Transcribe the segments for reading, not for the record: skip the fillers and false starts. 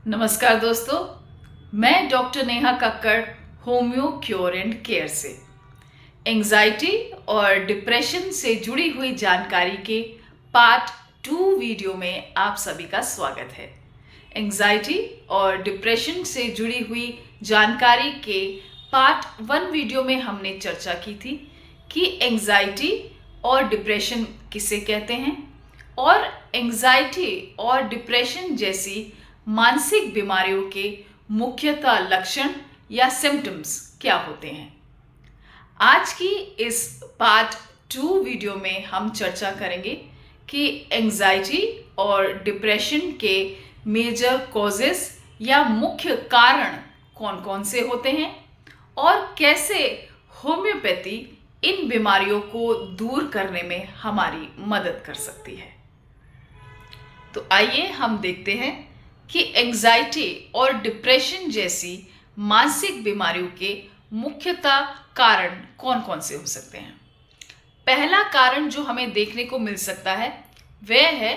नमस्कार दोस्तों, मैं doctor Neha Kakkar homeo cure and care से एंजाइटी और डिप्रेशन से जुड़ी हुई जानकारी के पार्ट 2 वीडियो में आप सभी का स्वागत है। एंजाइटी और डिप्रेशन से जुड़ी हुई जानकारी के पार्ट 1 वीडियो में हमने चर्चा की थी कि एंजाइटी और डिप्रेशन किसे कहते हैं और एंजाइटी और डिप्रेशन जैसी मानसिक बीमारियों के मुख्यतः लक्षण या सिम्टम्स क्या होते हैं। आज की इस पार्ट 2 वीडियो में हम चर्चा करेंगे कि एंजाइटी और डिप्रेशन के मेजर कॉजेस या मुख्य कारण कौन कौन से होते हैं और कैसे होम्योपैथी इन बीमारियों को दूर करने में हमारी मदद कर सकती है। तो आइए हम देखते हैं कि एंजाइटी और डिप्रेशन जैसी मानसिक बीमारियों के मुख्यतः कारण कौन कौन से हो सकते हैं। पहला कारण जो हमें देखने को मिल सकता है वह है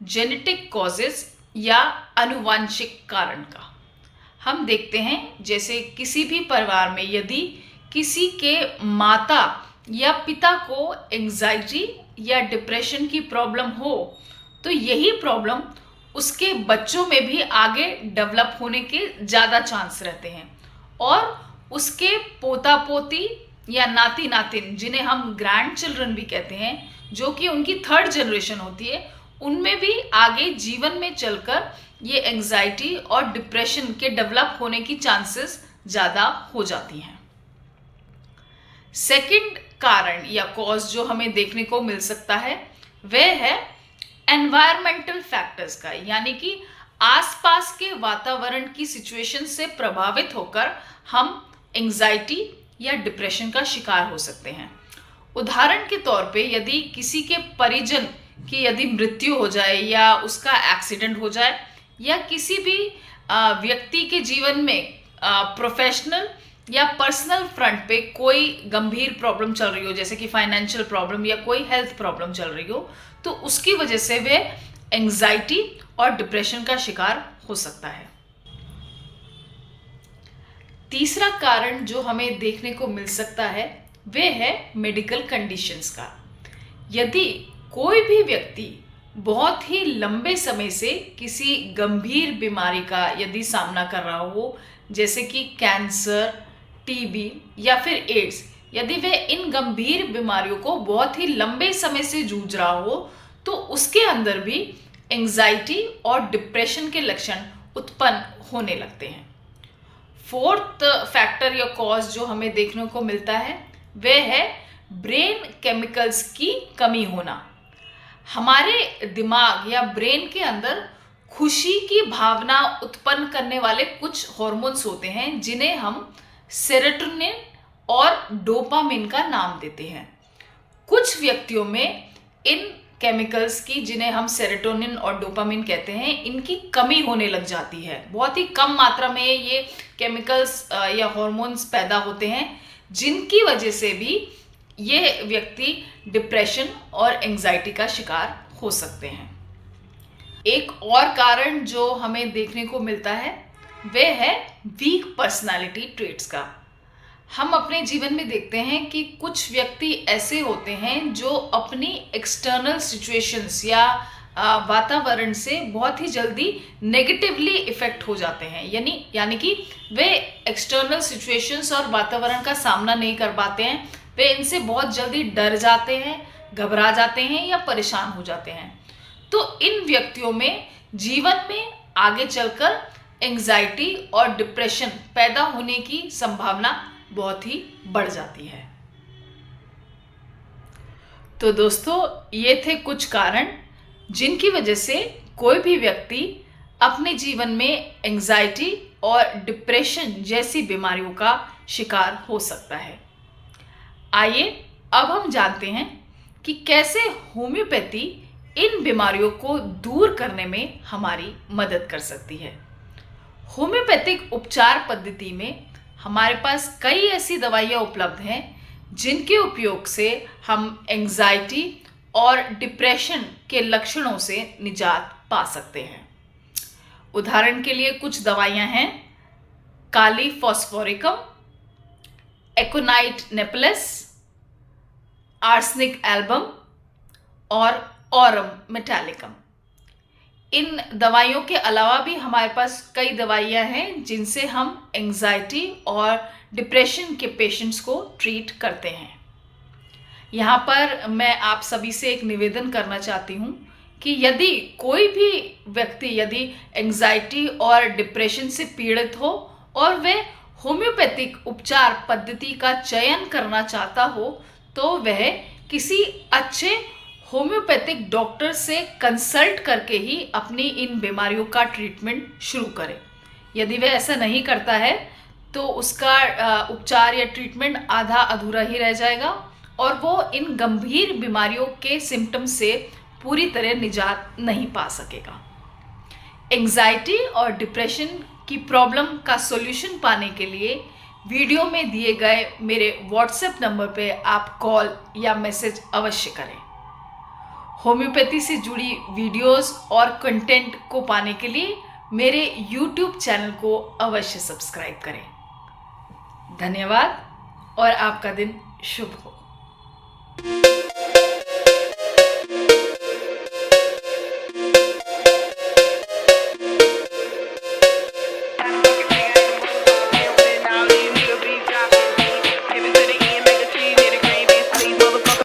जेनेटिक कॉजेस या आनुवांशिक कारण का। हम देखते हैं जैसे किसी भी परिवार में यदि किसी के माता या पिता को एंजाइटी या डिप्रेशन की प्रॉब्लम हो तो यही प्रॉब्लम उसके बच्चों में भी आगे डेवलप होने के ज़्यादा चांस रहते हैं और उसके पोता पोती या नाती नातिन जिन्हें हम ग्रैंड चिल्ड्रन भी कहते हैं, जो कि उनकी 3rd जनरेशन होती है, उनमें भी आगे जीवन में चलकर ये एंजाइटी और डिप्रेशन के डेवलप होने की चांसेस ज़्यादा हो जाती हैं। सेकंड कारण या कॉज जो हमें देखने को मिल सकता है वह है एनवायरमेंटल फैक्टर्स का, यानी कि आसपास के वातावरण की सिचुएशन से प्रभावित होकर हम एंजाइटी या डिप्रेशन का शिकार हो सकते हैं। उदाहरण के तौर पे यदि किसी के परिजन की यदि मृत्यु हो जाए या उसका एक्सीडेंट हो जाए या किसी भी व्यक्ति के जीवन में प्रोफेशनल या पर्सनल फ्रंट पे कोई गंभीर प्रॉब्लम चल रही हो, जैसे कि फाइनेंशियल प्रॉब्लम या कोई हेल्थ प्रॉब्लम चल रही हो, तो उसकी वजह से वे एंजाइटी और डिप्रेशन का शिकार हो सकता है। तीसरा कारण जो हमें देखने को मिल सकता है वह है मेडिकल कंडीशंस का। यदि कोई भी व्यक्ति बहुत ही लंबे समय से किसी गंभीर बीमारी का यदि सामना कर रहा हो, जैसे कि कैंसर, टीबी या फिर एड्स, यदि वह इन गंभीर बीमारियों को बहुत ही लंबे समय से जूझ रहा हो तो उसके अंदर भी एंजाइटी और डिप्रेशन के लक्षण उत्पन्न होने लगते हैं। फोर्थ फैक्टर या कॉज जो हमें देखने को मिलता है वह है ब्रेन केमिकल्स की कमी होना। हमारे दिमाग या ब्रेन के अंदर खुशी की भावना उत्पन्न करने वाले कुछ हार्मोन्स होते हैं जिन्हें हम सेरोटोनिन और डोपामिन का नाम देते हैं। कुछ व्यक्तियों में इन केमिकल्स की, जिन्हें हम सेरोटोनिन और डोपामिन कहते हैं, इनकी कमी होने लग जाती है। बहुत ही कम मात्रा में ये केमिकल्स या हार्मोन्स पैदा होते हैं जिनकी वजह से भी ये व्यक्ति डिप्रेशन और एंजाइटी का शिकार हो सकते हैं। एक और कारण जो हमें देखने को मिलता है वह है वीक पर्सनालिटी ट्रेट्स का। हम अपने जीवन में देखते हैं कि कुछ व्यक्ति ऐसे होते हैं जो अपनी एक्सटर्नल सिचुएशंस या वातावरण से बहुत ही जल्दी नेगेटिवली इफेक्ट हो जाते हैं, यानी कि वे एक्सटर्नल सिचुएशंस और वातावरण का सामना नहीं कर पाते हैं। वे इनसे बहुत जल्दी डर जाते हैं, घबरा जाते हैं या परेशान हो जाते हैं। तो इन व्यक्तियों में जीवन में आगे चलकर एंजाइटी और डिप्रेशन पैदा होने की संभावना बहुत ही बढ़ जाती है। तो दोस्तों, ये थे कुछ कारण जिनकी वजह से कोई भी व्यक्ति अपने जीवन में एंजाइटी और डिप्रेशन जैसी बीमारियों का शिकार हो सकता है। आइए अब हम जानते हैं कि कैसे होम्योपैथी इन बीमारियों को दूर करने में हमारी मदद कर सकती है। होम्योपैथिक उपचार पद्धति में हमारे पास कई ऐसी दवाइयाँ उपलब्ध हैं जिनके उपयोग से हम एंजाइटी और डिप्रेशन के लक्षणों से निजात पा सकते हैं। उदाहरण के लिए कुछ दवाइयां हैं काली फॉस्फोरिकम, एकोनाइट नेपलेस, आर्सेनिक एल्बम और ऑरम मेटालिकम। इन दवाइयों के अलावा भी हमारे पास कई दवाइयां हैं जिनसे हम एंजाइटी और डिप्रेशन के पेशेंट्स को ट्रीट करते हैं। यहाँ पर मैं आप सभी से एक निवेदन करना चाहती हूँ कि यदि कोई भी व्यक्ति यदि एंजाइटी और डिप्रेशन से पीड़ित हो और वह होम्योपैथिक उपचार पद्धति का चयन करना चाहता हो तो वह किसी अच्छे होम्योपैथिक डॉक्टर से कंसल्ट करके ही अपनी इन बीमारियों का ट्रीटमेंट शुरू करे। यदि वह ऐसा नहीं करता है तो उसका उपचार या ट्रीटमेंट आधा अधूरा ही रह जाएगा और वो इन गंभीर बीमारियों के सिम्टम से पूरी तरह निजात नहीं पा सकेगा। एंजाइटी और डिप्रेशन की प्रॉब्लम का सॉल्यूशन पाने के लिए वीडियो में दिए गए मेरे व्हाट्सएप नंबर पे आप कॉल या मैसेज अवश्य करें। होम्योपैथी से जुड़ी वीडियोस और कंटेंट को पाने के लिए मेरे YouTube चैनल को अवश्य सब्सक्राइब करें। धन्यवाद और आपका दिन शुभ हो।